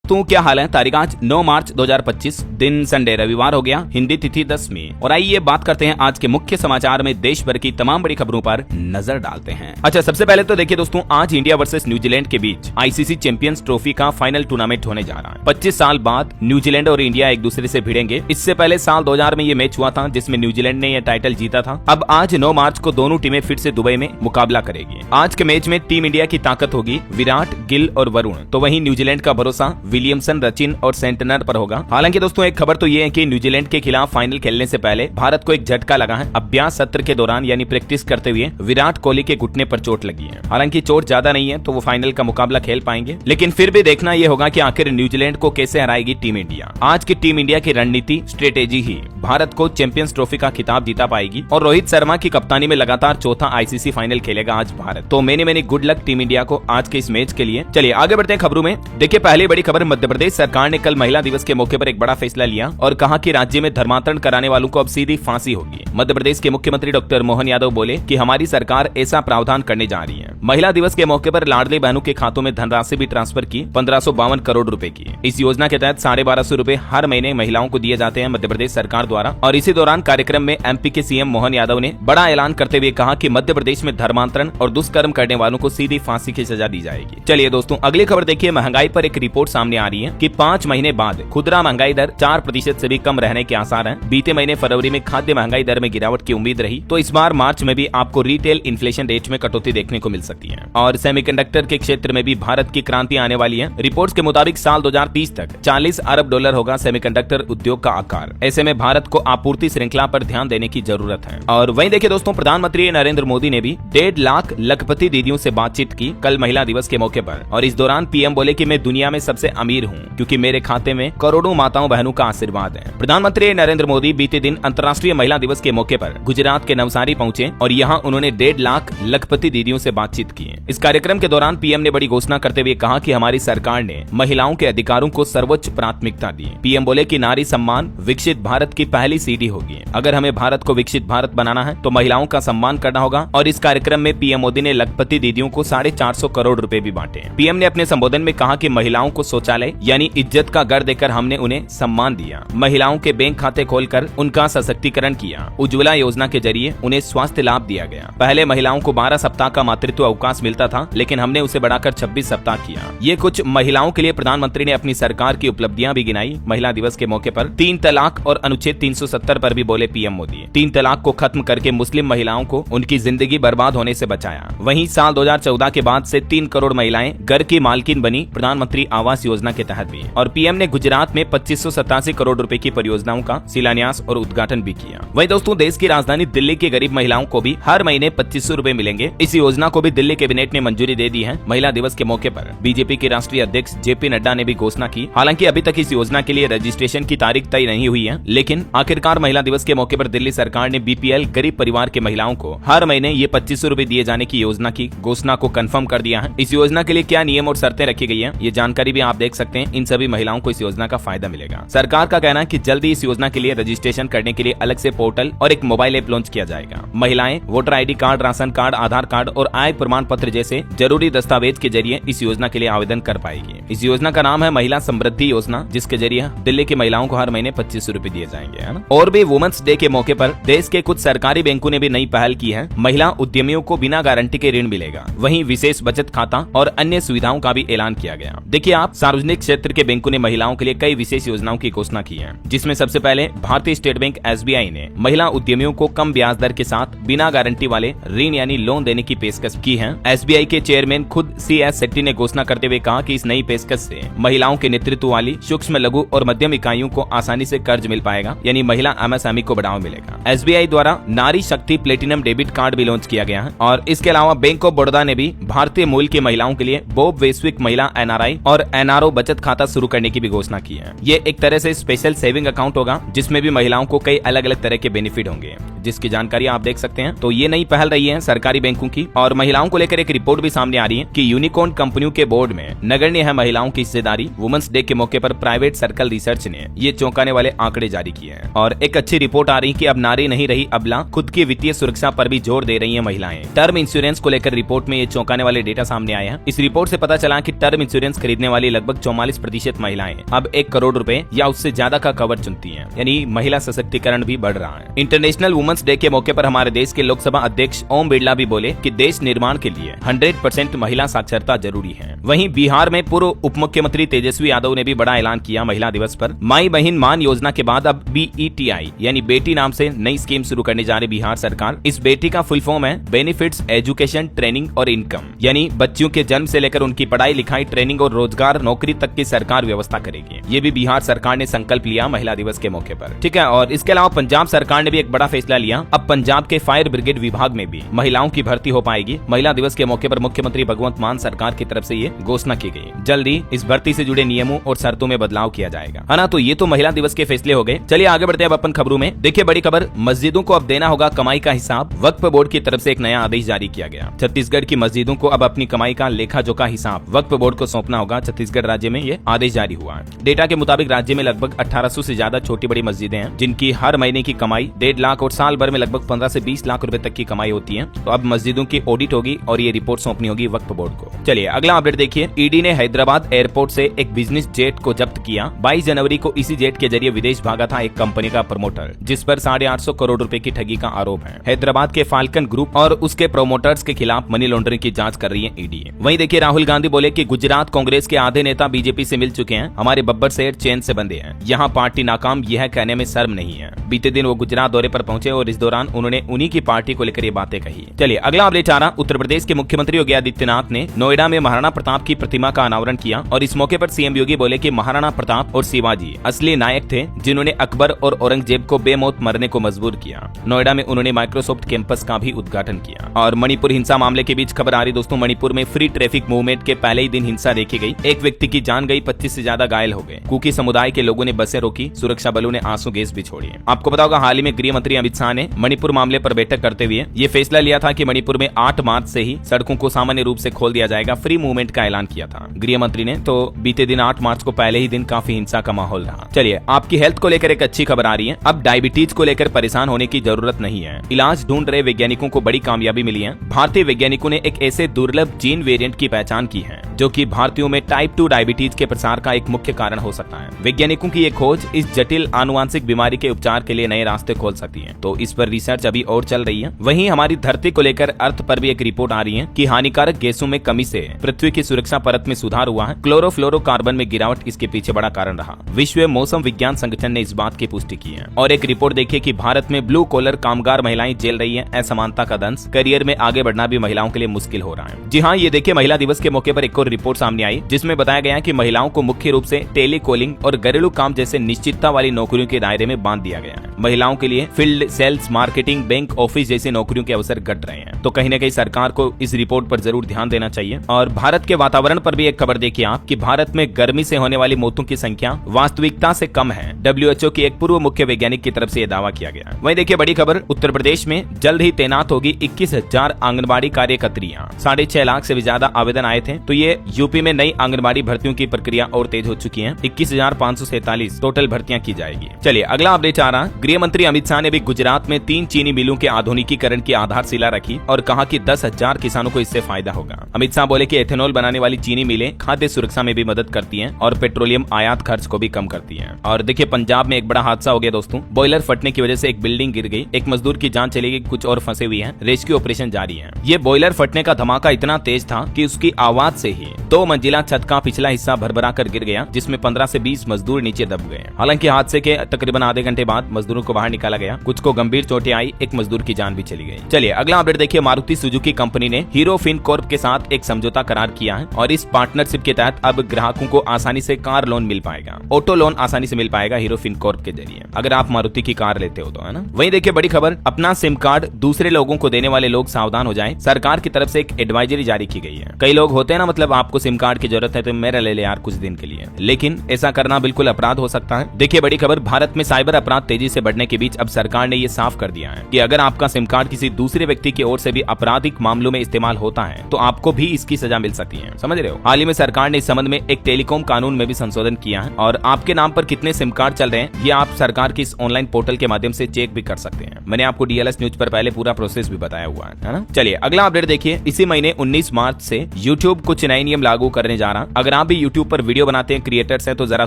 तो क्या हाल है। तारीख आज 9 मार्च 2025, दिन संडे रविवार हो गया, हिंदी तिथि 10वीं। और आइए बात करते हैं आज के मुख्य समाचार में देश भर की तमाम बड़ी खबरों पर नजर डालते हैं। अच्छा, सबसे पहले तो देखिए दोस्तों, आज इंडिया वर्सेस न्यूजीलैंड के बीच आईसीसी चैंपियंस ट्रॉफी का फाइनल टूर्नामेंट होने जा रहा है। 25 साल बाद न्यूजीलैंड और इंडिया एक दूसरे से भिड़ेंगे। इससे पहले साल 2000 में ये मैच हुआ था जिसमें न्यूजीलैंड ने यह टाइटल जीता था। अब आज 9 मार्च को दोनों टीमें फिर से दुबई में मुकाबला करेगी। आज के मैच में टीम इंडिया की ताकत होगी विराट, गिल और वरुण, तो वहीं न्यूजीलैंड का भरोसा विलियमसन, रचिन और सेंटनर पर होगा। हालांकि दोस्तों एक खबर तो ये है कि न्यूजीलैंड के खिलाफ फाइनल खेलने से पहले भारत को एक झटका लगा है। अभ्यास सत्र के दौरान यानी प्रैक्टिस करते हुए विराट कोहली के घुटने पर चोट लगी है। हालांकि चोट ज्यादा नहीं है तो वो फाइनल का मुकाबला खेल पाएंगे, लेकिन फिर भी देखना यह होगा कि आखिर न्यूजीलैंड को कैसे हराएगी टीम इंडिया। आज की टीम इंडिया की रणनीति स्ट्रेटेजी ही भारत को चैंपियंस ट्रॉफी का खिताब जीता पाएगी। और रोहित शर्मा की कप्तानी में लगातार चौथा आईसीसी फाइनल खेलेगा आज भारत। तो many good luck team India को आज के इस मैच के लिए। चलिए आगे बढ़ते हैं खबरों में। देखिए पहली बड़ी खबर, मध्य प्रदेश सरकार ने कल महिला दिवस के मौके पर एक बड़ा फैसला लिया और कहा कि राज्य में धर्मांतरण कराने वालों को अब सीधी फांसी होगी। मध्य प्रदेश के मुख्यमंत्री डॉक्टर मोहन यादव बोले कि हमारी सरकार ऐसा प्रावधान करने जा रही है। महिला दिवस के मौके पर लाडली बहनों के खातों में धनराशि भी ट्रांसफर की 1552 करोड़ रुपए की। इस योजना के तहत 1250 रुपए हर महीने महिलाओं को दिए जाते हैं मध्य प्रदेश सरकार द्वारा। और इसी दौरान कार्यक्रम में एमपी के सीएम मोहन यादव ने बड़ा ऐलान करते हुए कहा कि मध्य प्रदेश में धर्मांतरण और दुष्कर्म करने वालों को सीधी फांसी की सजा दी जाएगी। चलिए दोस्तों अगली खबर देखिए। महंगाई पर एक रिपोर्ट सामने आ रही है कि 5 महीने बाद खुदरा महंगाई दर 4% से भी कम रहने के आसार हैं। बीते महीने फरवरी में खाद्य महंगाई दर में गिरावट की उम्मीद रही, तो इस बार मार्च में भी आपको रिटेल इन्फ्लेशन रेट में कटौती देखने को मिल सकती है। और सेमीकंडक्टर के क्षेत्र में भी भारत की क्रांति आने वाली है। रिपोर्ट्स के मुताबिक साल 2030 तक $40 अरब होगा सेमीकंडक्टर उद्योग का आकार। ऐसे में भारत को आपूर्ति श्रृंखला पर ध्यान देने की जरूरत है। और वहीं देखिए दोस्तों, प्रधानमंत्री नरेंद्र मोदी ने भी 1.5 लाख लखपति दीदियों से बातचीत की कल महिला दिवस के मौके पर। और इस दौरान पीएम बोले कि मैं दुनिया में सबसे अमीर हूँ क्योंकि मेरे खाते में करोड़ों माताओं बहनों का आशीर्वाद है। प्रधानमंत्री नरेंद्र मोदी बीते दिन अंतर्राष्ट्रीय महिला दिवस के मौके पर गुजरात के नवसारी पहुंचे और यहां उन्होंने 1.5 लाख लखपति दीदियों से बातचीत की। इस कार्यक्रम के दौरान पीएम ने बड़ी घोषणा करते हुए कहा कि हमारी सरकार ने महिलाओं के अधिकारों को सर्वोच्च प्राथमिकता दी। पीएम बोले कि नारी सम्मान विकसित भारत की पहली सीढ़ी होगी। अगर हमें भारत को विकसित भारत बनाना है तो महिलाओं का सम्मान करना होगा। और इस कार्यक्रम में पीएम मोदी ने लखपति दीदियों को 450 करोड़ रुपए भी बांटे। पीएम ने अपने संबोधन में कहा कि महिलाओं को शौचालय यानी इज्जत का घर देकर हमने उन्हें सम्मान दिया। महिलाओं के बैंक खाते खोलकर उनका सशक्तिकरण किया। उज्ज्वला योजना के जरिए उन्हें स्वास्थ्य लाभ दिया गया। पहले महिलाओं को 12 सप्ताह का मातृत्व अवकाश मिलता था, लेकिन हमने उसे बढ़ाकर 26 सप्ताह किया। ये कुछ महिलाओं के लिए प्रधानमंत्री ने अपनी सरकार की उपलब्धियां भी गिनाई। महिला दिवस के मौके पर 3 तलाक और अनुच्छेद 370 पर भी बोले पीएम मोदी। 3 तलाक को खत्म करके मुस्लिम महिलाओं को उनकी जिंदगी बर्बाद होने से बचाया। वहीं साल 2014 के बाद से 3 करोड़ महिलाएं घर की मालकिन बनी प्रधानमंत्री आवास योजना के तहत भी। और पीएम ने गुजरात में 2587 करोड़ रुपए की परियोजनाओं का शिलान्यास और उद्घाटन भी किया। वहीं दोस्तों, देश की राजधानी दिल्ली की गरीब महिलाओं को भी हर महीने 2500 रुपए मिलेंगे। इस योजना को भी दिल्ली कैबिनेट ने मंजूरी दे दी है। महिला दिवस के मौके पर बीजेपी के राष्ट्रीय अध्यक्ष जेपी नड्डा ने भी घोषणा की। हालांकि अभी तक इस योजना के लिए रजिस्ट्रेशन की तारीख तय नहीं हुई है, लेकिन आखिरकार महिला दिवस के मौके पर दिल्ली सरकार ने बीपीएल गरीब परिवार के महिलाओं को हर महीने ये 2500 रुपए दिए जाने की योजना की घोषणा को कंफर्म कर दिया है। इस योजना के लिए क्या नियम और शर्तें रखी गई है, ये जानकारी भी आप देख सकते हैं। इन सभी महिलाओं को इस योजना का फायदा मिलेगा। सरकार का कहना है कि जल्दी इस योजना के लिए रजिस्ट्रेशन करने के लिए अलग से पोर्टल और एक मोबाइल ऐप लॉन्च किया जाएगा। महिलाएं voter ID card, ration card, Aadhaar card और आय प्रमाण पत्र जैसे जरूरी दस्तावेज के जरिए इस योजना के लिए आवेदन कर पाएगी। इस योजना का नाम है महिला समृद्धि योजना, जिसके जरिए दिल्ली की महिलाओं को हर महीने 2500 रुपए दिए जाएंगे, है ना। और भी वुमेन्स डे के मौके पर देश के कुछ सरकारी बैंकों ने भी नई पहल की है। महिला उद्यमियों को बिना गारंटी के ऋण मिलेगा। वहीं विशेष बचत खाता और अन्य सुविधाओं का भी ऐलान किया गया। देखिए आप, सार्वजनिक क्षेत्र के बैंकों ने महिलाओं के लिए कई विशेष योजनाओं की घोषणा की है, जिसमें सबसे पहले भारतीय स्टेट बैंक एसबीआई ने महिला उद्यमियों को कम ब्याज दर के साथ बिना गारंटी वाले ऋण यानी लोन देने की पेशकश की है। एसबीआई के चेयरमैन खुद CS शेट्टी ने घोषणा करते हुए कहा कि इस नई पेशकश से महिलाओं के नेतृत्व वाली सूक्ष्म, लघु और मध्यम इकाइयों को आसानी से कर्ज मिल पाएगा, यानी महिला MSME को बढ़ावा मिलेगा। एसबीआई द्वारा नारी शक्ति प्लेटिनम डेबिट कार्ड भी लॉन्च किया गया है। और इसके अलावा बैंक ऑफ बड़ौदा ने भी भारतीय मूल की महिलाओं के लिए बॉब वैश्विक महिला NRI और NRO बचत खाता शुरू करने की भी घोषणा की है। ये एक तरह से स्पेशल सेविंग अकाउंट होगा, जिसमें भी महिलाओं को कई अलग अलग तरह के बेनिफिट होंगे, जिसकी जानकारी आप देख सकते हैं। तो ये नई पहल रही है सरकारी बैंकों की। और महिलाओं को लेकर एक रिपोर्ट भी सामने आ रही है कि यूनिकॉर्न कंपनियों के बोर्ड में नगण्य है महिलाओं की हिस्सेदारी। वुमेन्स डे के मौके पर प्राइवेट सर्कल रिसर्च ने ये चौंकाने वाले आंकड़े जारी किए है। और एक अच्छी रिपोर्ट आ रही कि अब नारी नहीं रही अबला, खुद की वित्तीय सुरक्षा पर भी जोर दे रही है महिलाएं। टर्म इंश्योरेंस को लेकर रिपोर्ट में ये चौंकाने वाले डेटा सामने आए हैं। इस रिपोर्ट से पता चला कि टर्म इंश्योरेंस खरीदने वाली लगभग 44% महिलाएं अब 1 करोड़ रुपए या उससे ज्यादा का कवर चुनती हैं। यानी महिला सशक्तिकरण भी बढ़ रहा है। इंटरनेशनल वुमेन्स डे के मौके पर हमारे देश के लोकसभा अध्यक्ष ओम बिरला भी बोले कि देश निर्माण के लिए 100% महिला साक्षरता जरूरी है। वहीं बिहार में पूर्व उप मुख्यमंत्री तेजस्वी यादव ने भी बड़ा ऐलान किया महिला दिवस पर। माई बहन मान योजना के बाद अब BETI यानी बेटी नाम से नई स्कीम शुरू करने जा रही बिहार सरकार। इस बेटी का फुल फॉर्म है बेनिफिट्स एजुकेशन ट्रेनिंग और इनकम, यानी बच्चियों के जन्म से लेकर उनकी पढ़ाई लिखाई ट्रेनिंग और रोजगार नौकरी तक की सरकार व्यवस्था करेगी। ये भी बिहार सरकार ने संकल्प लिया महिला दिवस के मौके पर। ठीक है, और इसके अलावा पंजाब सरकार ने भी एक बड़ा फैसला लिया। अब पंजाब के फायर ब्रिगेड विभाग में भी महिलाओं की भर्ती हो पाएगी। महिला दिवस के मौके पर मुख्यमंत्री भगवंत मान सरकार की तरफ से ये घोषणा की गई। जल्दी इस भर्ती से जुड़े नियमों और शर्तों में बदलाव किया जाएगा, है ना। तो ये तो महिला दिवस के फैसले हो गए। चलिए आगे बढ़ते हैं अब अपन खबरों में। देखिए बड़ी खबर, मस्जिदों को अब देना होगा कमाई का हिसाब। वक्फ बोर्ड की तरफ से एक नया आदेश जारी किया गया। छत्तीसगढ़ की मस्जिदों को अब अपनी कमाई का लेखा जोखा हिसाब वक्फ बोर्ड को सौंपना होगा। छत्तीसगढ़ राज्य में ये आदेश जारी हुआ है। डेटा के मुताबिक राज्य में लगभग 1800 से ज्यादा छोटी बड़ी मस्जिदें हैं जिनकी हर महीने की कमाई 1.5 लाख और साल भर में लगभग 15 से 20 लाख रुपए तक की कमाई होती है। तो अब मस्जिदों की ऑडिट होगी और ये रिपोर्ट सौंपनी होगी वक्फ बोर्ड को। चलिए अगला अपडेट देखिए। ईडी ने हैदराबाद एयरपोर्ट से एक बिजनेस जेट को जब्त किया। 22 जनवरी को इसी जेट के जरिए विदेश भागा था एक कंपनी का प्रमोटर, जिस पर 850 करोड़ रुपए की ठगी का आरोप है। हैदराबाद के फाल्कन ग्रुप और उसके प्रोमोटर्स के खिलाफ मनी लॉन्ड्रिंग की जांच कर रही है ईडी। वहीं देखिए राहुल गांधी बोले कि गुजरात कांग्रेस के आधे नेता बीजेपी से मिल चुके हैं। हमारे बब्बर शहर चैन से बंधे हैं, यहाँ पार्टी नाकाम, यह कहने में शर्म नहीं है। बीते दिन वो गुजरात दौरे पर पहुंचे और इस दौरान उन्होंने उन्हीं की पार्टी को लेकर ये बातें कही। चलिए अगला अपडेट आ रहा। उत्तर प्रदेश के मुख्यमंत्री योगी आदित्यनाथ ने नोएडा में महाराणा प्रताप की प्रतिमा का अनावरण किया और इस मौके पर सीएम योगी बोले कि महाराणा प्रताप और शिवाजी असली नायक थे जिन्होंने अकबर और औरंगजेब को बेमौत मरने को मजबूर किया। नोएडा में उन्होंने माइक्रोसॉफ्ट कैंपस का भी उद्घाटन किया। और मणिपुर हिंसा मामले के बीच खबर आ रही दोस्तों, मणिपुर में फ्री ट्रैफिक मूवमेंट के पहले ही दिन हिंसा देखी गई। एक व्यक्ति की जान गई, 25 से ज्यादा घायल हो गए। कुकी समुदाय के लोगों ने बसें रोकी, सुरक्षा बलों ने आंसू गैस भी छोड़ी। आपको पता होगा हाल ही में गृह मंत्री अमित शाह ने मणिपुर मामले पर बैठक करते हुए ये फैसला लिया था कि मणिपुर में 8 मार्च से ही सड़कों को सामान्य रूप से खोल दिया जाएगा। फ्री मूवमेंट का ऐलान किया था गृह मंत्री ने। तो बीते दिन 8 मार्च को पहले ही दिन काफी हिंसा का माहौल रहा। चलिए आपकी हेल्थ को लेकर एक अच्छी खबर आ रही है। अब डायबिटीज को लेकर परेशान होने की जरूरत नहीं है। इलाज ढूंढ रहे वैज्ञानिकों को बड़ी कामयाबी मिली है। भारतीय वैज्ञानिकों ने एक ऐसे दुर्लभ जीन वेरिएंट की पहचान की है जो कि भारतीयों में टाइप 2 डायबिटीज के प्रसार का एक मुख्य कारण हो सकता है। वैज्ञानिकों की ये खोज इस जटिल आनुवांशिक बीमारी के उपचार के लिए नए रास्ते खोल सकती है। तो इस पर रिसर्च अभी और चल रही है। वहीं हमारी धरती को लेकर अर्थ पर भी एक रिपोर्ट आ रही है कि हानिकारक गैसों में कमी से पृथ्वी की सुरक्षा परत में सुधार हुआ है। क्लोरोफ्लोरोकार्बन में गिरावट इसके पीछे बड़ा कारण रहा। विश्व मौसम विज्ञान संगठन ने इस बात की पुष्टि की है। और एक रिपोर्ट देखिए कि भारत में ब्लू कॉलर कामगार महिलाएं झेल रही है असमानता का दंश। करियर में आगे बढ़ना भी महिलाओं के लिए मुश्किल हो रहा है। जी हाँ, ये देखिए महिला दिवस के मौके पर एक और रिपोर्ट सामने आई जिसमें बताया गया कि महिलाओं को मुख्य रूप से टेलीकॉलिंग और घरेलू काम जैसे निश्चितता वाली नौकरियों के दायरे में बांध दिया गया है। महिलाओं के लिए field sales, marketing, bank, office जैसी नौकरियों के अवसर घट रहे हैं। तो कहीं न कहीं सरकार को इस रिपोर्ट पर जरूर ध्यान देना चाहिए। और भारत के वातावरण पर भी एक खबर देखिए आप कि भारत में गर्मी से होने वाली मौतों की संख्या वास्तविकता से कम है। WHO की एक पूर्व मुख्य वैज्ञानिक की तरफ से यह दावा किया गया। वहीं देखिए बड़ी खबर, उत्तर प्रदेश में जल्द ही तैनात होगी 21,000 आंगनबाड़ी कार्यकर्तियां। 6.5 लाख से भी ज्यादा आवेदन आए थे। तो ये यूपी में नई आंगनबाड़ी भर्तियों की प्रक्रिया और तेज हो चुकी है। 21,547 टोटल भर्तियां की जाएगी। चलिए अगला अपडेट आ रहा। गृह मंत्री अमित शाह ने भी गुजरात में 3 चीनी मिलों के आधुनिकीकरण की आधारशिला रखी और कहा कि 10,000 किसानों को इससे फायदा होगा। अमित शाह बोले कि एथेनॉल बनाने वाली चीनी मिलें खाद्य सुरक्षा में भी मदद करती हैं और पेट्रोलियम आयात खर्च को भी कम करती हैं। और देखिए पंजाब में एक बड़ा हादसा हो गया दोस्तों। बॉयलर फटने की वजह से एक बिल्डिंग गिर गई। एक मजदूर की जान चली गई, कुछ और फंसे हुए हैं। रेस्क्यू ऑपरेशन जारी है। ये बॉयलर फटने का धमाका इतना तेज था कि उसकी आवाज से ही 2 मंजिला छत का पिछला हिस्सा भरभरा कर गिर गया, जिसमें 15 से 20 मजदूर नीचे दब गए। हालांकि हादसे के तकरीबन आधे घंटे बाद मजदूरों को बाहर निकाला गया। कुछ को गंभीर चोटें आई, एक मजदूर की जान भी चली गई। चलिए अगला अपडेट देखिए। मारुति सुजुकी कंपनी ने हीरो फिनकॉर्प के साथ एक समझौता करार किया है और इस पार्टनरशिप के तहत अब ग्राहकों को आसानी से कार लोन मिल पाएगा। ऑटो लोन आसानी से मिल पाएगा हीरो फिनकॉर्प के जरिए, अगर आप मारुति की कार लेते हो तो, है ना। वहीं देखिए बड़ी खबर, अपना सिम कार्ड दूसरे लोगों को देने वाले लोग सावधान हो जाएं। सरकार की तरफ से एक एडवाइजरी जारी की गई है। कई लोग होते हैं ना, मतलब आपको सिम कार्ड की जरूरत है तो मेरा ले ले यार कुछ दिन के लिए, लेकिन ऐसा करना बिल्कुल अपराध हो सकता है। देखिए बड़ी खबर, भारत में साइबर अपराध तेजी से बढ़ने के बीच अब सरकार ने ये साफ कर दिया है कि अगर आपका सिम कार्ड किसी दूसरे व्यक्ति की ओर से भी आपराधिक मामलों में इस्तेमाल होता है तो आपको भी इसकी सजा मिल सकती है। समझ रहे हो। हाल ही में सरकार ने इस संबंध में एक टेलीकॉम कानून में भी संशोधन किया है और आपके नाम पर कितने सिम कार्ड चल रहे हैं ये आप सरकार की इस ऑनलाइन पोर्टल के माध्यम से चेक भी कर सकते हैं। मैंने आपको डीएलएस न्यूज पर पहले पूरा प्रोसेस भी बताया हुआ है ना। चलिए अगला अपडेट देखिए। इसी महीने 19 मार्च से YouTube कुछ नए नियम लागू करने जा रहा। अगर आप भी YouTube पर वीडियो बनाते हैं, क्रिएटर्स हैं, तो जरा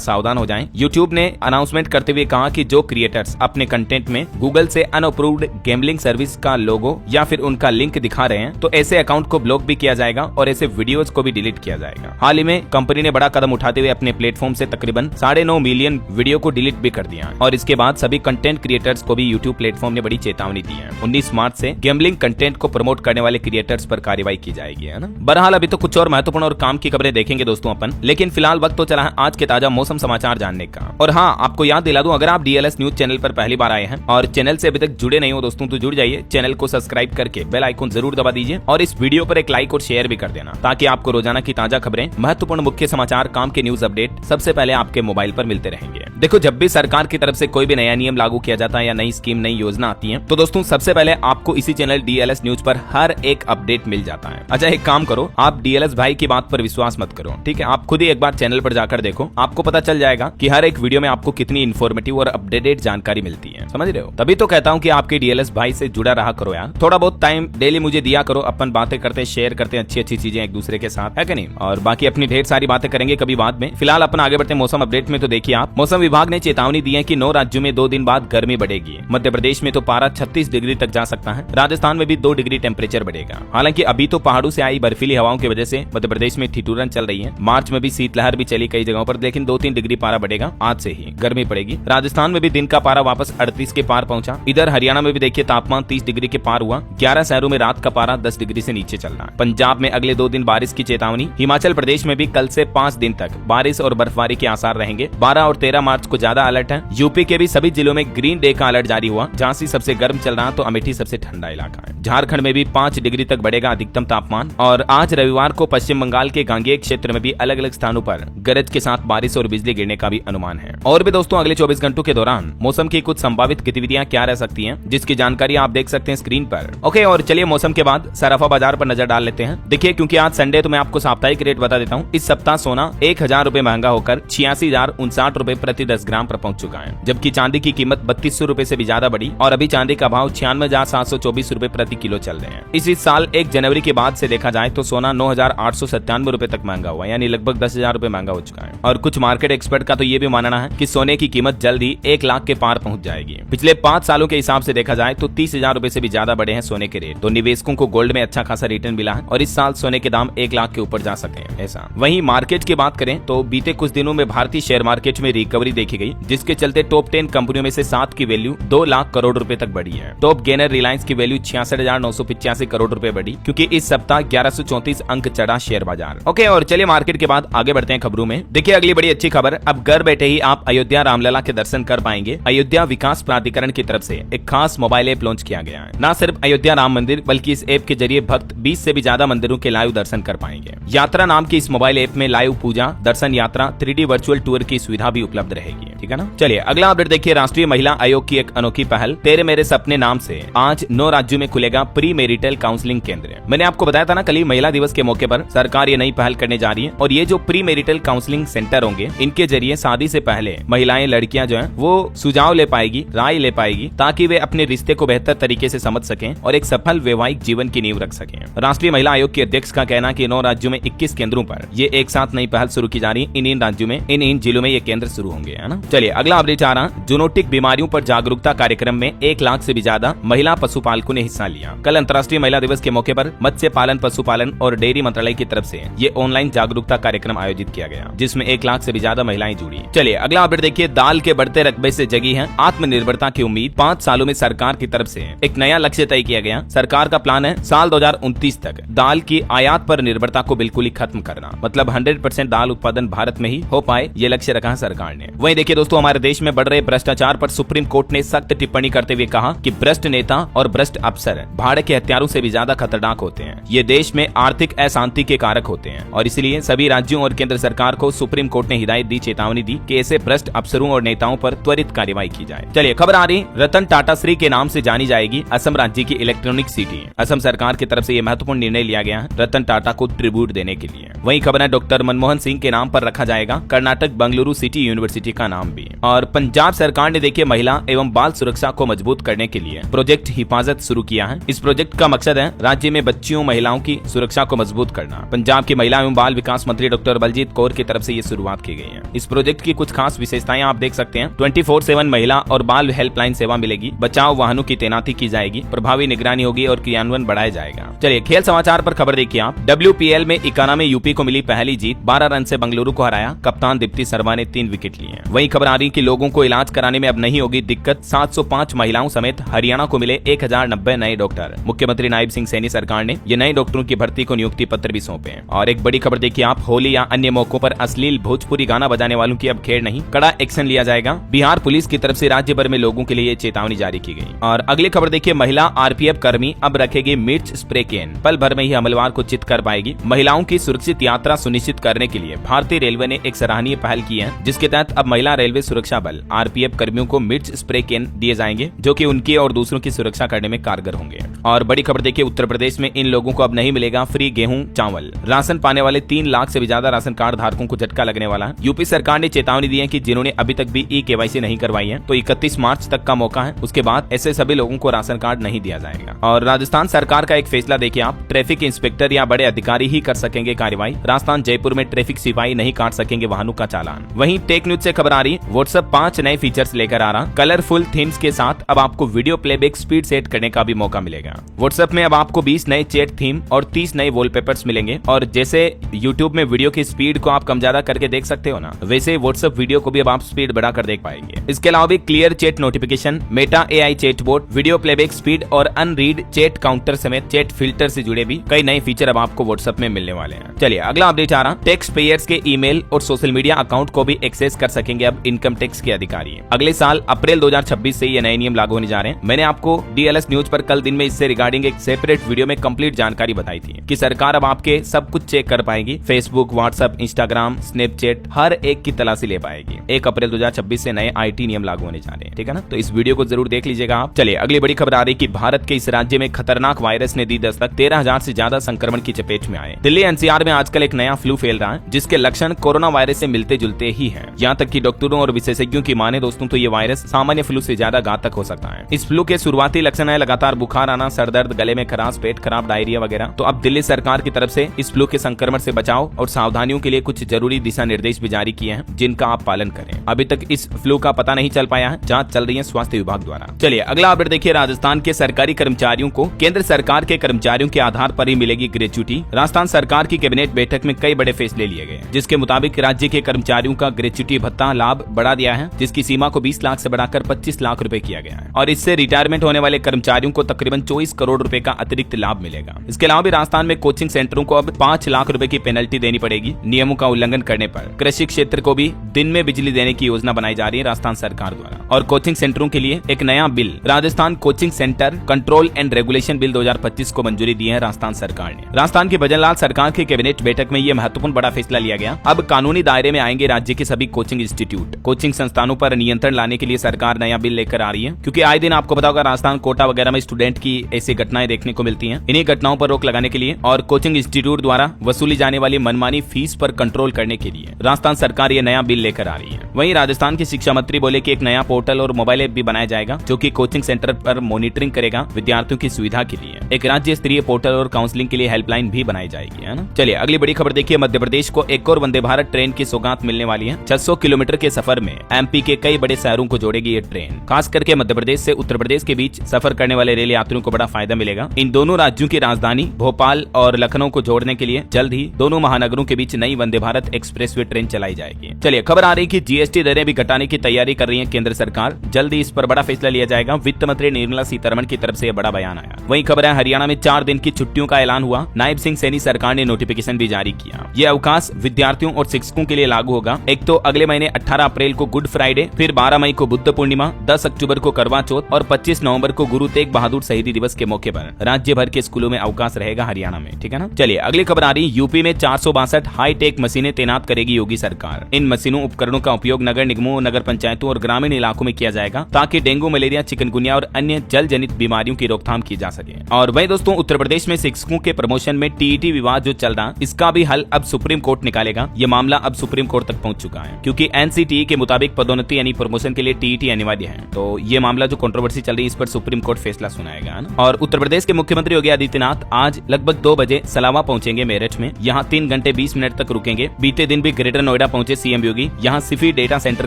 सावधान हो जाएं। YouTube ने अनाउंसमेंट करते हुए कहा कि जो क्रिएटर्स अपने कंटेंट में गूगल से अनअप्रूव्ड गैम्बलिंग सर्विस का लोगो या फिर उनका लिंक दिखा रहे हैं, तो ऐसे अकाउंट को ब्लॉक भी किया जाएगा और ऐसे वीडियोस को भी डिलीट किया जाएगा। हाल ही में कंपनी ने बड़ा कदम उठाते हुए अपने प्लेटफॉर्म से तकरीबन 9.5 मिलियन वीडियो को डिलीट भी कर दिया और इसके बाद सभी कंटेंट क्रिएटर्स को भी YouTube प्लेटफॉर्म ने बड़ी चेतावनी दी है। 19 मार्च से गैम्बलिंग कंटेंट को प्रमोट करने वाले क्रिएटर्स पर कार्रवाई की जाएगी, है ना। बहरहाल अभी तो कुछ और महत्वपूर्ण और काम की खबरें देखेंगे दोस्तों अपन, लेकिन फिलहाल वक्त तो चला है आज के ताजा मौसम समाचार जानने का। और हाँ, आपको याद दिला दूं, अगर आप डीएलएस न्यूज चैनल पर पहली बार आए हैं और चैनल से अभी तक जुड़े नहीं हो दोस्तों, तो जुड़ जाइए। चैनल को सब्सक्राइब करके बेल आइकन जरूर दबा दीजिए और इस वीडियो पर एक लाइक और शेयर भी कर देना, ताकि आपको रोजाना की ताजा खबरें, महत्वपूर्ण मुख्य समाचार, काम के न्यूज अपडेट सबसे पहले आपके मोबाइल पर मिलते रहेंगे। देखो, जब भी सरकार की तरफ से कोई भी नया नियम लागू किया जाता है या नई स्कीम, नई योजना आती है, तो दोस्तों सबसे पहले आपको इसी चैनल डीएलएस न्यूज पर हर एक अपडेट मिल जाता है। अच्छा, एक काम करो, आप डीएलएस भाई की बात पर विश्वास मत करो, ठीक है। आप खुद ही एक बार चैनल पर जाकर देखो, आपको पता चल जाएगा कि हर एक वीडियो में आपको कितनी इन्फॉर्मेटिव और अपडेटेड जानकारी मिलती है, समझ रहे हो। तभी तो कहता हूँ कि आपके डीएलएस भाई से जुड़ा रहा करो यार। थोड़ा बहुत टाइम डेली मुझे दिया करो, अपन बातें करते, शेयर करते हैं अच्छी अच्छी चीजें एक दूसरे के साथ, है कि नहीं। और बाकी अपनी ढेर सारी बातें करेंगे कभी बाद में। फिलहाल अपन आगे बढ़ते हैं मौसम अपडेट में। तो देखिए आप, मौसम विभाग ने चेतावनी दी है कि 9 राज्यों में 2 दिन बाद गर्मी बढ़ेगी। मध्य प्रदेश में तो पारा 36 डिग्री तक जा सकता है। राजस्थान में भी 2 डिग्री टेम्परेचर बढ़ेगा। हालांकि अभी तो पहाड़ों से आई बर्फीली हवाओं की वजह से मध्य प्रदेश में ठिठुरन चल रही है। मार्च में भी शीतलहर भी चली कई जगहों पर, लेकिन 2-3 डिग्री पारा बढ़ेगा। आज से ही गर्मी पड़ेगी। राजस्थान में भी दिन का पारा वापस 38 के पार पहुंचा। इधर हरियाणा में भी देखिए तापमान 30 डिग्री के पार हुआ। 11 शहरों में रात का पारा 10 डिग्री से नीचे चल रहा है। पंजाब में अगले 2 दिन बारिश की चेतावनी। हिमाचल प्रदेश में भी कल से 5 दिन तक बारिश और बर्फबारी के आसार रहेंगे। 12 और 13 मार्च को ज्यादा अलर्ट है। यूपी के भी सभी जिलों में ग्रीन डे का अलर्ट जारी हुआ। झांसी सबसे गर्म चल रहा, तो अमेठी सबसे ठंडा इलाका है। झारखंड में भी 5 डिग्री तक बढ़ेगा अधिकतम तापमान। और आज रविवार को पश्चिम बंगाल के गांगेय क्षेत्र में भी अलग अलग स्थानों पर गरज के साथ बारिश और बिजली गिरने का भी अनुमान है। और भी दोस्तों, अगले 24 घंटों के दौरान मौसम की कुछ संभावित गतिविधियां क्या रह सकती हैं, जिसकी जानकारी आप देख सकते हैं स्क्रीन पर। ओके, और चलिए मौसम के बाद सराफा बाजार पर नजर डाल लेते हैं। देखिए, क्योंकि आज संडे, तो मैं आपको साप्ताहिक रेट बता देता हूँ। इस सप्ताह सोना 1000 रुपए महंगा होकर 86,059 रुपए प्रति 10 ग्राम पर पहुंच चुका है, जबकि चांदी की कीमत 3200 रुपए से भी ज्यादा बढ़ी और अभी चांदी का भाव 96,724 रुपए प्रति किलो चल रहे हैं। इसी साल 1 जनवरी के बाद से देखा जाए तो सोना 9,897 रुपए तक महंगा हुआ, यानी लगभग 10,000 रुपए महंगा हो चुका है। और कुछ मार्केट एक्सपर्ट का तो ये भी मानना है कि सोने की कीमत जल्द ही 1 लाख के पार पहुंच जाएगी। पिछले 5 सालों के हिसाब से देखा जाए तो 30,000 रुपए से भी ज्यादा बढ़े हैं सोने के रेट। तो निवेशकों को गोल्ड में अच्छा खासा रिटर्न मिला है और इस साल सोने के दाम 1 लाख के ऊपर जा सके ऐसा। वहीं मार्केट की बात करें तो बीते कुछ दिनों में भारतीय शेयर मार्केट में रिकवरी देखी गई, जिसके चलते टॉप 10 कंपनियों में से 7 की वैल्यू 2 लाख करोड़ रुपए तक बढ़ी है। टॉप गेनर रिलायंस की वैल्यू 66,985 करोड़ रुपए बढ़ी, क्योंकि इस सप्ताह 1134 अंक चढ़ा शेयर बाजार। ओके, और चलिए मार्केट के बाद आगे बढ़ते हैं खबरों में। देखिए अगली बड़ी अच्छी खबर, अब घर बैठे ही आप अयोध्या रामलला के दर्शन कर पाएंगे। अयोध्या विकास प्राधिकरण की तरफ से एक खास मोबाइल ऐप लॉन्च किया गया है। न सिर्फ अयोध्या राम मंदिर, बल्कि इस ऐप के जरिए भक्त 20 से भी ज्यादा मंदिरों के लाइव दर्शन कर पाएंगे। यात्रा नाम की इस मोबाइल ऐप में लाइव पूजा, दर्शन यात्रा, 3D वर्चुअल टूर की सुविधा भी उपलब्ध रहेगी, ठीक है ना। चलिए अगला अपडेट देखिए। राष्ट्रीय महिला आयोग की एक अनोखी पहल, तेरे मेरे सपने नाम से आज 9 राज्यों में खुलेगा प्री मैरिटल काउंसलिंग केंद्र। मैंने आपको बताया था ना कल ही, महिला दिवस के मौके पर सरकार ये नई पहल करने जा रही है। और ये जो प्री मैरिटल काउंसलिंग सेंटर होंगे, इनके जरिए शादी से पहले महिलाएं, लड़कियां जो है वो सुझाव ले पाएगी, राय ले पाएगी, ताकि वे अपने रिश्ते को बेहतर तरीके से समझ सकें और एक सफल वैवाहिक जीवन की नींव रख सकें। राष्ट्रीय महिला आयोग के अध्यक्ष का कहना कि 9 राज्यों में 21 केंद्रों पर ये एक साथ नई पहल शुरू की जा रही है। इन राज्यों में, इन जिलों में ये केंद्र शुरू होंगे, है ना। चलिए अगला अपडेट आ रहा, जूनोटिक बीमारियों पर जागरूकता कार्यक्रम में 1 लाख से भी ज्यादा महिला पशुपालकों ने हिस्सा लिया। कल अंतर्राष्ट्रीय महिला दिवस के मौके पर मत्स्य पालन, पशुपालन और डेयरी मंत्रालय की तरफ से ये ऑनलाइन जागरूकता कार्यक्रम आयोजित किया गया, जिसमें 1 लाख से भी ज्यादा महिलाएं जुड़ी। चलिए अगला अपडेट देखिए। दाल के बढ़ते रकबे से जगी है आत्मनिर्भरता की उम्मीद। 5 सालों में सरकार की तरफ से एक नया लक्ष्य तय किया गया। सरकार का प्लान है साल 2029 तक दाल की आयात पर निर्भरता को बिल्कुल ही खत्म करना, मतलब 100% दाल उत्पादन भारत में ही हो पाए, ये लक्ष्य रखा है सरकार ने। वहीं देखिए दोस्तों, हमारे देश में बढ़ रहे भ्रष्टाचार पर सुप्रीम कोर्ट ने सख्त टिप्पणी करते हुए कहा कि भ्रष्ट नेता और भ्रष्ट अफसर भाड़े के हथियारों से भी ज्यादा खतरनाक होते हैं। ये देश में आर्थिक अशांति के कारक होते हैं और इसलिए सभी राज्यों और केंद्र सरकार को सुप्रीम कोर्ट ने हिदायत दी, चेतावनी दी कि ऐसे भ्रष्ट अफसरों और नेताओं पर त्वरित कार्रवाई की जाए। चलिए खबर आ रही, रतन टाटा श्री के नाम से जानी जाएगी असम राज्य की इलेक्ट्रॉनिक सिटी। असम सरकार की तरफ से यह महत्वपूर्ण निर्णय लिया गया है रतन टाटा को ट्रिब्यूट देने के लिए। वहीं खबर है डॉक्टर मनमोहन सिंह के नाम पर रखा जाएगा कर्नाटक बंगलुरु सिटी यूनिवर्सिटी का नाम भी। और पंजाब सरकार ने देखिए महिला एवं बाल सुरक्षा को मजबूत करने के लिए प्रोजेक्ट हिफाजत शुरू किया है। इस प्रोजेक्ट का मकसद है राज्य में बच्चियों महिलाओं की सुरक्षा को मजबूत करना। पंजाब की महिला एवं बाल विकास मंत्री डॉक्टर बलजीत कौर की तरफ से ये शुरुआत की गई है। इस प्रोजेक्ट की कुछ खास विशेषताएं आप देख सकते हैं। 24/7 महिला और बाल हेल्पलाइन सेवा मिलेगी, बचाव वाहनों की तैनाती की जाएगी, प्रभावी निगरानी होगी और क्रियान्वयन बढ़ाया जाएगा। चलिए खेल समाचार पर खबर देखिए आप। WPL में इकाना में यूपी को मिली पहली जीत, 12 रन से बंगलुरु को हराया। कप्तान दीप्ति शर्मा ने 3 विकेट लिए। वहीं खबर आ रही कि लोगों को इलाज कराने में अब नहीं होगी दिक्कत, 705 महिलाओं समेत हरियाणा को मिले 1090 नए डॉक्टर। मुख्यमंत्री नायब सिंह सैनी सरकार ने ये नए डॉक्टरों की भर्ती को नियुक्ति पत्र भी सौंपे। और एक बड़ी खबर देखिए आप, होली या अन्य मौकों पर अश्लील भोजपुरी गाना बजाने वालों की अब खेड़ नहीं, कड़ा एक्शन लिया जाएगा। बिहार पुलिस की तरफ से राज्य भर में लोगों के लिए चेतावनी जारी की गई। और अगली खबर देखिए, महिला RPF कर्मी अब रखेगी मिर्च स्प्रे कैन, पल भर में ही हमलवार को चित कर पाएगी। महिलाओं की सुरक्षित यात्रा सुनिश्चित करने के लिए भारतीय रेलवे ने एक सराहनीय पहल की है, जिसके तहत अब महिला रेलवे सुरक्षा बल RPF कर्मियों को मिर्च स्प्रे कैन दिए जाएंगे, जो कि उनकी और दूसरों की सुरक्षा करने में कारगर होंगे। और बड़ी खबर देखिए, उत्तर प्रदेश में इन लोगों को अब नहीं मिलेगा फ्री गेहूं चावल। राशन पाने वाले 3 लाख से भी ज्यादा राशन कार्ड धारकों को झटका लगने वाला है। यूपी सरकार ने चेतावनी दी है कि जिन्होंने अभी तक भी KYC नहीं करवाई है तो 31 मार्च तक का मौका है, उसके बाद ऐसे सभी लोगों को राशन कार्ड नहीं दिया जाएगा। और राजस्थान सरकार का एक फैसला देखिए आप, ट्रैफिक इंस्पेक्टर या बड़े अधिकारी ही कर सकेंगे कार्रवाई। राजस्थान जयपुर में ट्रैफिक सिपाही नहीं काट सकेंगे वाहनों का चालान। वहीं टेक न्यूज से खबर आ रही, व्हाट्सएप 5 नए फीचर्स लेकर आ रहा। कलरफुल थीम्स के साथ अब आपको वीडियो प्लेबैक स्पीड सेट करने का भी मौका मिलेगा। व्हाट्सएप में अब आपको 20 नए चैट थीम और 30 नए वॉलपेपर्स मिलेंगे। और जैसे यूट्यूब में वीडियो की स्पीड को आप कम ज्यादा करके देख सकते हो ना, वैसे व्हाट्सएप वीडियो को भी अब आप स्पीड बढ़ाकर देख पाएंगे। इसके अलावा भी clear chat notification, Meta AI chatbot, video playback speed और अनरीड चैट काउंटर समेत चैट फिल्टर से जुड़े भी कई नए फीचर अब आपको व्हाट्सएप में मिलने वाले हैं। चलिए अगला अपडेट आ रहा, टैक्स पेयर्स के ईमेल और सोशल मीडिया अकाउंट को भी एक्सेस कर सकेंगे अब इनकम टैक्स के अधिकारी। अगले साल अप्रैल 2026 से ये नए नियम लागू होने जा रहे हैं। मैंने आपको DLS न्यूज पर कल दिन में इससे रिगार्डिंग एक सेपरेट वीडियो में कंप्लीट जानकारी बताई थी कि सरकार अब आपके सब कुछ चेक कर पाएगी। फेसबुक, व्हाट्सएप, इंस्टाग्राम, स्नैपचैट, हर एक की तलाशी ले पाएगी। 1 अप्रैल 2026 से नए IT नियम लागू होने जा रहे हैं, ठीक है ना। तो इस वीडियो को जरूर देख लीजिएगा आप। चलिए अगली बड़ी खबर आ रही कि भारत के इस राज्य में खतरनाक वायरस ने दी दस्तक, 13,000 से ज्यादा संक्रमण की चपेट में आए। दिल्ली NCR में आजकल एक नया फ्लू फैल रहा है, जिसके लक्षण कोरोना वायरस से मिलते जुलते ही हैं। यहाँ तक कि डॉक्टरों और विशेषज्ञों की माने दोस्तों तो ये वायरस सामान्य फ्लू से ज्यादा घातक हो सकता है। इस फ्लू के शुरुआती लक्षण है लगातार बुखार आना, सर दर्द, गले में खराश, पेट खराब, डायरिया वगैरह। तो अब दिल्ली सरकार की तरफ से इस फ्लू के संक्रमण से बचाव और सावधानियों के लिए कुछ जरूरी दिशा निर्देश भी जारी किए हैं, जिनका आप पालन करें। अभी तक इस फ्लू का पता नहीं चल पाया है, जांच चल रही है स्वास्थ्य विभाग द्वारा। चलिए अगला अपडेट देखिए, राजस्थान के सरकारी कर्मचारियों को केंद्र सरकार के कर्मचारियों के आधार पर ही मिलेगी ग्रेच्युटी। राजस्थान सरकार की कैबिनेट बैठक में कई बड़े फैसले लिए गए, जिसके मुताबिक राज्य के कर्मचारियों का ग्रेच्युटी भत्ता लाभ बढ़ा दिया है, जिसकी सीमा को 20 लाख से बढ़ाकर 25 लाख रुपए किया गया है। और इससे रिटायरमेंट होने वाले कर्मचारियों को तकरीबन 24 करोड़ रुपए का अतिरिक्त लाभ मिलेगा। इसके अलावा भी राजस्थान में कोचिंग सेंटरों को अब 5 लाख रुपए की पेनल्टी देनी पड़ेगी नियमों का उल्लंघन करने पर। कृषि क्षेत्र को भी दिन में बिजली देने की योजना बनाई जा रही है राजस्थान सरकार द्वारा। और कोचिंग सेंटरों के लिए एक नया bill, Rajasthan coaching centre control and regulation bill 2025 को मंजूरी दी है राजस्थान सरकार ने। राजस्थान की भजनलाल सरकार की कैबिनेट बैठक में यह महत्वपूर्ण बड़ा फैसला लिया गया। अब कानूनी दायरे में आएंगे राज्य के सभी कोचिंग इंस्टीट्यूट। कोचिंग संस्थानों पर नियंत्रण लाने के लिए सरकार नया बिल लेकर आ रही है, क्योंकि आए दिन आपको पता होगा राजस्थान कोटा वगैरह में स्टूडेंट की ऐसी घटनाएं देखने को मिलती हैं। इन्हीं घटनाओं पर रोक लगाने के लिए और कोचिंग इंस्टीट्यूट द्वारा वसूली जाने वाली मनमानी फीस पर कंट्रोल करने के लिए राजस्थान सरकार ये नया बिल लेकर आ रही है। वहीं राजस्थान के शिक्षा मंत्री बोले कि एक नया पोर्टल और मोबाइल ऐप भी बनाया जाएगा, जो कि कोचिंग सेंटर पर मॉनिटरिंग करेगा विद्यार्थियों की सुविधा के लिए। एक राज्य स्तरीय पोर्टल और काउंसलिंग के लिए हेल्पलाइन भी बनाई जाएगी, है ना। चलिए अगली बड़ी खबर देखिए, मध्य प्रदेश को एक और वंदे भारत ट्रेन की सौगात मिलने वाली है। 600 किलोमीटर के सफर में MP के कई बड़े शहरों को जोड़ेगी ये ट्रेन। खास करके मध्य प्रदेश से उत्तर प्रदेश के बीच सफर करने वाले रेल यात्रियों को बड़ा फायदा मिलेगा। इन दोनों राज्यों की राजधानी भोपाल और लखनऊ को जोड़ने के लिए जल्द ही दोनों महानगरों के बीच नई वंदे भारत एक्सप्रेसवे ट्रेन चलाई जाएगी। चलिए खबर आ रही कि GST दरें भी घटाने की तैयारी कर रही है केंद्र सरकार। जल्द ही इस पर बड़ा फैसला लिया जाएगा। वित्त मंत्री निर्मला सीतारमण की तरफ से यह बड़ा बयान आया। वहीं खबर है हरियाणा में 4 दिन की छुट्टियों का ऐलान हुआ। नायब सिंह सैनी सरकार ने नोटिफिकेशन भी जारी किया। ये अवकाश विद्यार्थियों और शिक्षकों के लिए लागू होगा। एक तो अगले महीने 18 अप्रैल को गुड फ्राइडे, फिर 12 मई को बुद्ध पूर्णिमा, 10 अक्टूबर को करवा चौथ और 25 नवंबर को गुरु तेग बहादुर शहीदी दिवस के मौके पर राज्य भर के स्कूलों में अवकाश रहेगा हरियाणा में, ठीक है ना। चलिए अगली खबर आ रही, यूपी में 462 हाईटेक मशीनें तैनात करेगी योगी सरकार। इन मशीनों उपकरणों का उपयोग नगर निगमों, नगर पंचायतों और ग्रामीण इलाकों में किया जाएगा, ताकि डेंगू, मलेरिया, चिकनगुनिया और अन्य जल जनित बीमारियों की रोकथाम की जा सके। और वही दोस्तों उत्तर प्रदेश में शिक्षकों के प्रमोशन में TET विवाद जो चल रहा, इसका भी हल अब सुप्रीम कोर्ट निकालेगा। ये मामला अब सुप्रीम कोर्ट तक पहुंच चुका है, क्योंकि NCTE के मुताबिक पदोन्नति यानी प्रमोशन के लिए टीईटी अनिवार्य है। तो ये मामला जो कंट्रोवर्सी चल रही है इस पर सुप्रीम कोर्ट फैसला सुनाएगा ना। और उत्तर प्रदेश के मुख्यमंत्री योगी आदित्यनाथ आज लगभग 2 बजे सलावा पहुंचेंगे मेरठ में। यहाँ 3 घंटे 20 मिनट तक रुकेंगे। बीते दिन भी ग्रेटर नोएडा पहुंचे सीएम योगी, यहाँ सिफी डेटा सेंटर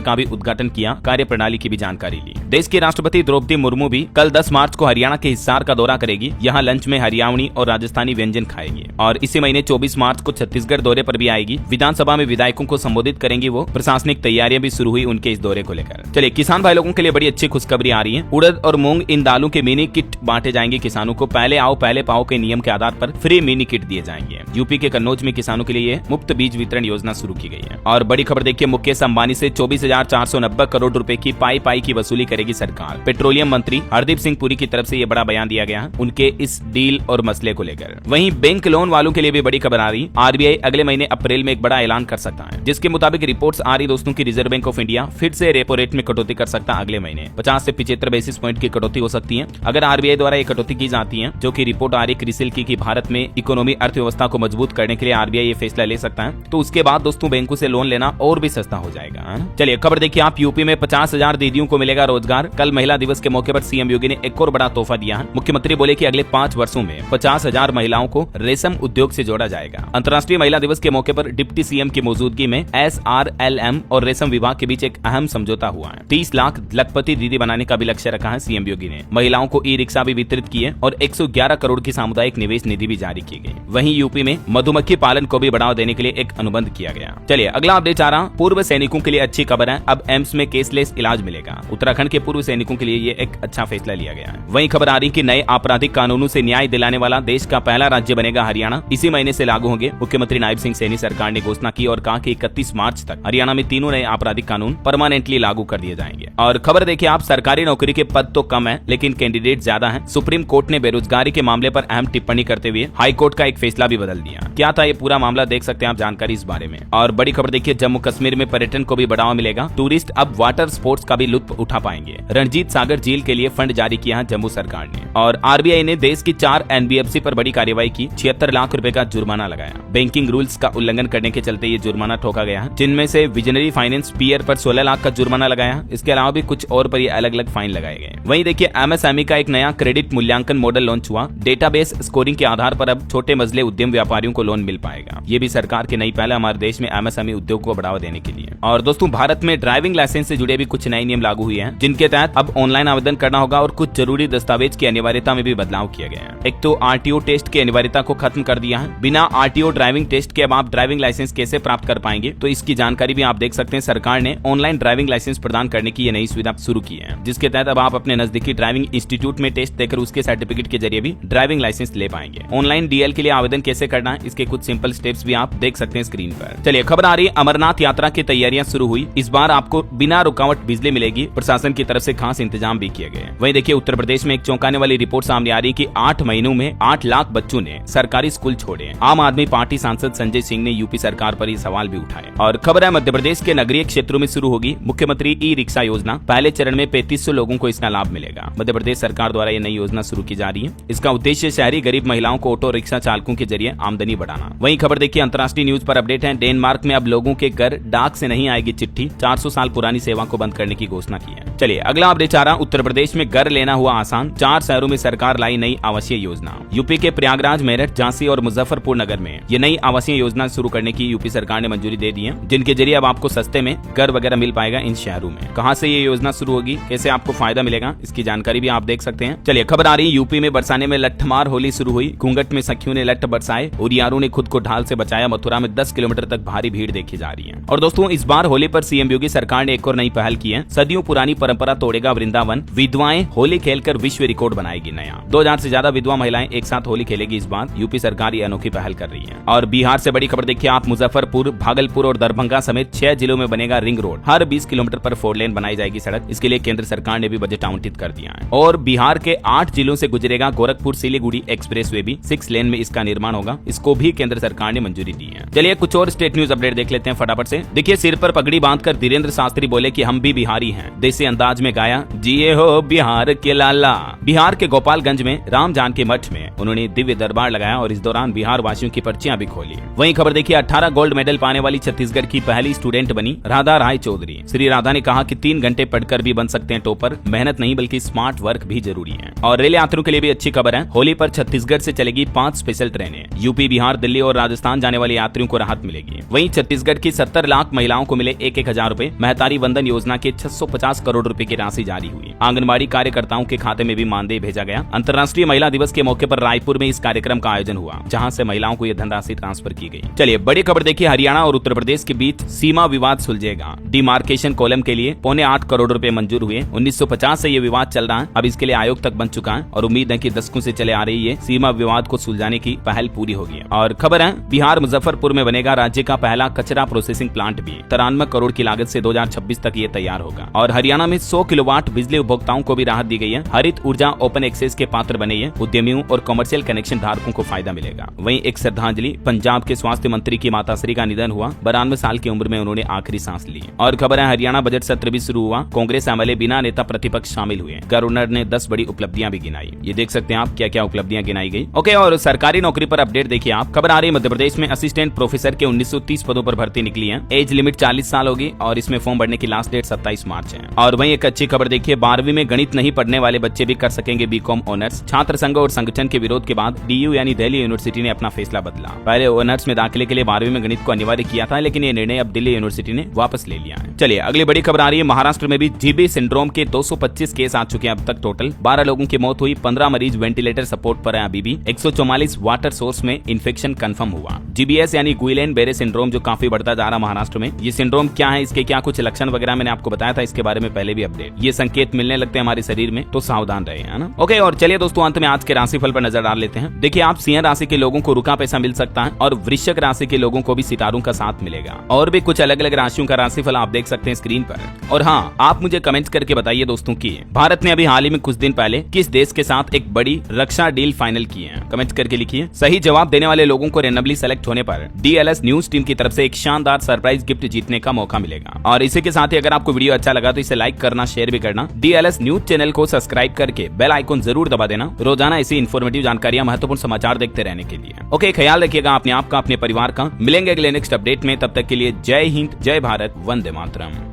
का भी उद्घाटन किया, कार्यप्रणाली की भी जानकारी ली। देश की राष्ट्रपति द्रौपदी मुर्मू भी कल 10 मार्च को हरियाणा के हिसार का दौरा करेगी। यहाँ लंच में हरियाणवी और राजस्थानी व्यंजन खाएगी। और इसी महीने 24 मार्च को छत्तीसगढ़ दौरे पर भी आएगी। विधानसभा में विधायकों को संबोधित करेंगी वो। प्रशासनिक तैयारियां भी शुरू हुई उनके इस दौरे को लेकर। चलिए, किसान भाई लोगों के लिए बड़ी अच्छी खुशखबरी आ रही है। उड़द और मूंग इन दालों के मिनी किट बांटे जाएंगे किसानों को। पहले आओ पहले पाओ के नियम के आधार पर फ्री मिनी किट दिए जाएंगे। यूपी के कन्नौज में किसानों के लिए मुफ्त बीज वितरण योजना शुरू की गई है। और बड़ी खबर देखिए, मुकेश अंबानी से 24,490 करोड़ रुपए की पाई की वसूली करेगी सरकार। पेट्रोलियम मंत्री हरदीप सिंह पुरी की तरफ से ये बड़ा बयान दिया गया उनके इस डील और मसले को लेकर। वहीं बैंक लोन वालों के लिए भी बड़ी खबर आ रही। आरबीआई अगले महीने अप्रैल में एक बड़ा ऐलान कर सकता है, जिसके मुताबिक रिपोर्ट्स आ रही दोस्तों की रिजर्व बैंक ऑफ इंडिया फिर से रेपो रेट में कटौती कर सकता है। अगले महीने 50 से 75 बेसिस पॉइंट की कटौती हो सकती है अगर आरबीआई द्वारा ये कटौती की जाती है, जो की रिपोर्ट आ रही क्रिसिल की कि भारत में इकोनॉमी अर्थव्यवस्था को मजबूत करने के लिए आरबीआई ये फैसला ले सकता है। तो उसके बाद दोस्तों बैंकों से लोन लेना और भी सस्ता हो जाएगा। चलिए खबर देखिए आप, यूपी में 50,000 दीदियों को मिलेगा रोजगार। कल महिला दिवस के मौके पर सीएम योगी ने एक और बड़ा तोहफा दिया है। मुख्यमंत्री बोले कि अगले 5 वर्षों में 50,000 महिलाओं को रेशम उद्योग से जोड़ा जाएगा। अंतर्राष्ट्रीय महिला दिवस के मौके पर डिप्टी सीएम की मौजूदगी में SRLM और रेशम विभाग के बीच एक अहम समझौता हुआ है। 30 लाख लखपति दीदी बनाने का भी लक्ष्य रखा है सीएम योगी ने। महिलाओं को ई रिक्शा भी वितरित किए और 111 करोड़ की सामुदायिक निवेश निधि भी जारी की गई। वहीं यूपी में मधुमक्खी पालन को भी बढ़ावा देने के लिए एक अनुबंध किया गया। चलिए अगला अपडेट आ रहा, पूर्व सैनिकों के लिए अच्छी खबर है, अब एम्स में केसलेस इलाज मिलेगा। उत्तराखंड के पूर्व सैनिकों के लिए ये एक अच्छा फैसला लिया गया है। वहीं खबर आ रही कि नए आपराधिक कानूनों से न्याय दिलाने वाला देश का पहला राज्य बनेगा हरियाणा। इसी महीने से लागू होंगे। मुख्यमंत्री नायब सिंह सैनी सरकार ने घोषणा की और कहा कि 31 मार्च तक हरियाणा में 3 नए आपराधिक कानून परमानेंटली लागू कर दिए जाएंगे। और खबर देखिए आप, सरकारी नौकरी के पद तो कम है लेकिन कैंडिडेट ज्यादा है। सुप्रीम कोर्ट ने बेरोजगारी के मामले पर अहम टिप्पणी करते हुए हाई कोर्ट का एक फैसला भी बदल दिया। क्या था ये पूरा मामला, देख सकते हैं आप जानकारी इस बारे में। और बड़ी खबर देखिए, जम्मू कश्मीर में पर्यटन को भी बढ़ावा मिलेगा। टूरिस्ट अब वाटर स्पोर्ट्स का भी लुत्फ उठा पाएंगे। रणजीत सागर झील के लिए फंड जारी किया है जम्मू सरकार ने। और आरबीआई ने देश की 4 एनबीएफसी पर बड़ी कार्रवाई की, 76 लाख रुपए का जुर्माना लगाया। बैंकिंग रूल्स का उल्लंघन करने के चलते ये जुर्माना ठोका गया है, जिनमें से विजनरी फाइनेंस पीयर पर 16 लाख का जुर्माना लगाया। इसके अलावा भी कुछ और पर ये अलग अलग फाइन लगाए गए। वहीं देखिए एमएसएमई का एक नया क्रेडिट मूल्यांकन मॉडल लॉन्च हुआ। डेटाबेस स्कोरिंग के आधार पर अब छोटे मजले उद्यम व्यापारियों को लोन मिल पाएगा। ये भी सरकार की नई पहल हमारे देश में एमएसएमई उद्योग को बढ़ावा देने के लिए। और दोस्तों भारत में ड्राइविंग लाइसेंस से जुड़े भी कुछ नए नियम लागू हुए हैं, जिनके तहत अब ऑनलाइन आवेदन करना होगा और कुछ जरूरी दस्तावेज की अनिवार्यता में भी बदलाव किया गया है। एक तो आरटीओ टेस्ट की अनिवार्यता को खत्म कर दिया है। बिना आरटीओ ड्राइविंग टेस्ट के अब आप ड्राइविंग लाइसेंस कैसे प्राप्त कर पाएंगे, तो इसकी जानकारी भी आप देख सकते हैं। सरकार ने ऑनलाइन ड्राइविंग लाइसेंस प्रदान करने की ये नई सुविधा शुरू की है, जिसके तहत अब आप अपने नजदीकी ड्राइविंग इंस्टीट्यूट में टेस्ट देकर उसके सर्टिफिकेट के जरिए भी ड्राइविंग लाइसेंस ले पाएंगे। ऑनलाइन डीएल के लिए आवेदन कैसे करना है, इसके कुछ सिंपल स्टेप्स भी आप देख सकते हैं स्क्रीन पर। चलिए खबर आ रही है, अमरनाथ यात्रा की तैयारियां शुरू हुई। इस बार आपको बिना रुकावट बिजली मिलेगी। प्रशासन की तरफ से खास इंतजाम भी किए गए। वहीं देखिए उत्तर प्रदेश में एक चौंकाने वाली रिपोर्ट सामने आ रही है कि 8 महीनों में 8 लाख बच्चों ने सरकारी स्कूल छोड़े। आम आदमी पार्टी सांसद संजय सिंह ने यूपी सरकार पर ये सवाल भी उठाए। और खबर है मध्य प्रदेश के नगरीय क्षेत्रों में शुरू होगी मुख्यमंत्री ई रिक्शा योजना। पहले चरण में 3500 लोगों को इसका लाभ मिलेगा। मध्य प्रदेश सरकार द्वारा ये नई योजना शुरू की जा रही है। इसका उद्देश्य शहरी गरीब महिलाओं को ऑटो रिक्शा चालकों के जरिए आमदनी बढ़ाना। वहीं खबर देखिए अंतर्राष्ट्रीय न्यूज पर अपडेट है। डेनमार्क में अब लोगों के घर डाक से नहीं आएगी चिट्ठी। 400 साल पुरानी सेवा को बंद करने की घोषणा की है। चलिए अगला अपडेट आ रहा, उत्तर प्रदेश में घर लेना हुआ आसान। 4 शहरों में सरकार लाई नई आवासीय योजना। यूपी के प्रयागराज, मेरठ, झांसी और मुजफ्फरपुर नगर में ये नई आवासीय योजना शुरू करने की यूपी सरकार ने मंजूरी दे दी है, जिनके जरिए अब आपको सस्ते में घर वगैरह मिल पाएगा इन शहरों में। कहां से ये योजना शुरू होगी, कैसे आपको फायदा मिलेगा, इसकी जानकारी भी आप देख सकते हैं। चलिए खबर आ रही है, यूपी में बरसाने में लट्ठमार होली शुरू हुई। घूंघट में सखियों ने लट्ठ बरसाए, उरियारों ने खुद को ढाल से बचाया। मथुरा में 10 किलोमीटर तक भारी भीड़ देखी जा रही है। और दोस्तों इस बार होली पर सीएम योगी सरकार ने एक और नई पहल की है। सदियों पुरानी परंपरा तोड़ेगा वृंदावन। विधवाएं होली खेलकर विश्व रिकॉर्ड बनाएगी नया। 2000 से ज्यादा विधवा महिलाएं एक साथ होली खेलेगी इस बार। यूपी सरकार ये अनोखी पहल कर रही है। और बिहार से बड़ी खबर देखिए आप, मुजफ्फरपुर, भागलपुर और दरभंगा समेत 6 जिलों में बनेगा रिंग रोड। हर 20 किलोमीटर पर 4 लेन बनाई जाएगी सड़क। इसके लिए केंद्र सरकार ने भी बजट आवंटित कर दिया है। और बिहार के 8 जिलों से गुजरेगा गोरखपुर सिलीगुड़ी एक्सप्रेस वे भी। 6 लेन में इसका निर्माण होगा। इसको भी केंद्र सरकार ने मंजूरी दी है। चलिए कुछ और स्टेट न्यूज अपडेट देख लेते हैं फटाफट से। देखिए सिर पर पगड़ी बांधकर धीरेन्द्र शास्त्री बोले कि हम भी बिहारी हैं। देसी अंदाज में गाया, जिए हो बिहार के लाला। बिहार के गोपालगंज में राम जानकी मठ में उन्होंने दिव्य दरबार लगाया और इस दौरान बिहार वासियों की पर्चियां भी खोली। वहीं खबर देखिए 18 गोल्ड मेडल पाने वाली छत्तीसगढ़ की पहली स्टूडेंट बनी। राधा राधा राय चौधरी। श्री राधा ने कहा कि 3 घंटे पढ़कर भी बन सकते हैं टॉपर, मेहनत नहीं बल्कि स्मार्ट वर्क भी जरूरी है। और रेल यात्रियों के लिए भी अच्छी खबर है, होली पर छत्तीसगढ़ से चलेगी 5 स्पेशल ट्रेनें। यूपी, बिहार, दिल्ली और राजस्थान जाने वाले यात्रियों को राहत मिलेगी। वहीं छत्तीसगढ़ की 70 लाख महिलाओं को मिले 1,000 रुपए। महतारी वंदन योजना के 650 करोड़ रुपए की राशि जारी हुई। आंगनबाड़ी कार्यकर्ताओं के खाते में भी मानदेय भेजा गया। अंतर्राष्ट्रीय महिला दिवस के मौके पर रायपुर में इस कार्यक्रम का आयोजन हुआ, जहां से महिलाओं को यह धनराशि ट्रांसफर की गई। चलिए बड़ी खबर देखिए, हरियाणा और उत्तर प्रदेश के बीच सीमा विवाद सुलझेगा। डिमार्केशन कॉलम के लिए 2.25 करोड़ रुपए मंजूर हुए। 1950 से ये विवाद चल रहा है, अब इसके लिए आयोग तक बन चुका है और उम्मीद है कि दशकों से चले आ रही है सीमा विवाद को सुलझाने की पहल पूरी होगी। और खबर है, बिहार मुजफ्फरपुर में बनेगा राज्य का पहला कचरा प्रोसेसिंग प्लांट भी। 93 करोड़ की लागत से 2026 तक ये तैयार होगा। और हरियाणा में 100 किलोवाट बिजली उपभोक्ताओं को भी राहत दी गई है। हरित ऊर्जा ओपन एक्सेस के पात्र बने हैं। उद्यमियों और कमर्शियल कनेक्शन धारकों को फायदा मिलेगा। वहीं एक श्रद्धांजलि, पंजाब के स्वास्थ्य मंत्री की माताश्री का निधन हुआ। 92 साल की उम्र में उन्होंने आखिरी सांस ली। और खबर है, हरियाणा बजट सत्र भी शुरू हुआ। कांग्रेस एमएलए बिना नेता प्रतिपक्ष शामिल हुए। गवर्नर ने 10 बड़ी उपलब्धियां भी गिनाई। ये देख सकते हैं आप क्या क्या उपलब्धियां गिनाई गई। ओके, और सरकारी नौकरी पर अपडेट देखिए आप। खबर आ रही है, मध्य प्रदेश में असिस्टेंट प्रोफेसर के 1930 पदों पर भर्ती निकली है। एज लिमिट 40 साल होगी और इसमें फॉर्म भरने की लास्ट डेट 27 मार्च है। और वहीं एक अच्छी खबर देखिए, 12वीं में गणित नहीं पढ़ने वाले बच्चे भी कर सकेंगे बीकॉम ऑनर्स। छात्र संघ और संगठन के विरोध के बाद डीयू यानी दिल्ली यूनिवर्सिटी ने अपना फैसला बदला। पहले ऑनर्स में दाखिले के लिए 12वीं में गणित को अनिवार्य किया था, लेकिन ये निर्णय अब दिल्ली यूनिवर्सिटी ने वापस ले लिया है। चलिए अगली बड़ी खबर आ रही है, महाराष्ट्र में भी जीबी सिंड्रोम के 225 केस आ चुके हैं अब तक टोटल। 12 लोगों की मौत हुई, 15 मरीज वेंटिलेटर सपोर्ट पर है अभी भी। 144 वाटर सोर्स में इन्फेक्शन कंफर्म हुआ। जीबीएस यानी गुइलेन बेरे सिंड्रोम जो काफी बढ़ता जा रहा महाराष्ट्र में। ये सिंड्रोम क्या है, इसके क्या कुछ लक्षण वगैरह मैंने आपको बताया था, इसके बारे में पहले भी अपडेट। ये संकेत मिलने लगते हैं हमारे शरीर में, तो सावधान रहे, है ना। ओके, और चलिए दोस्तों अंत में आज के राशिफल पर नजर डाल लेते हैं। देखिए आप, सिंह राशि के लोगों को रुका पैसा मिल सकता है और वृश्चिक राशि के लोगों को भी सितारों का साथ मिलेगा। और भी कुछ अलग अलग राशियों का राशिफल आप देख सकते हैं स्क्रीन पर। और हाँ, आप मुझे कमेंट करके बताइए दोस्तों की भारत ने अभी हाल ही में कुछ दिन पहले किस देश के साथ एक बड़ी रक्षा डील फाइनल की है। कमेंट करके लिखिए। सही जवाब देने वाले लोगों को रैंडमली सेलेक्ट होने पर डीएलएस न्यूज टीम की तरफ से एक शानदार सरप्राइज गिफ्ट जीतने का मौका मिलेगा। और इसी के साथ ही अगर आपको वीडियो अच्छा लगा तो इसे लाइक करना, शेयर भी करना। डीएलएस न्यूज चैनल को सब्सक्राइब करके बेल आइकन जरूर दबा देना, रोजाना ऐसी इन्फॉर्मेटिव जानकारियां, महत्वपूर्ण समाचार देखते रहने के लिए। ओके, ख्याल रखिएगा अपने आप का, अपने परिवार का। मिलेंगे अगले नेक्स्ट अपडेट में, तब तक के लिए जय हिंद, जय भारत, वंदे मातरम।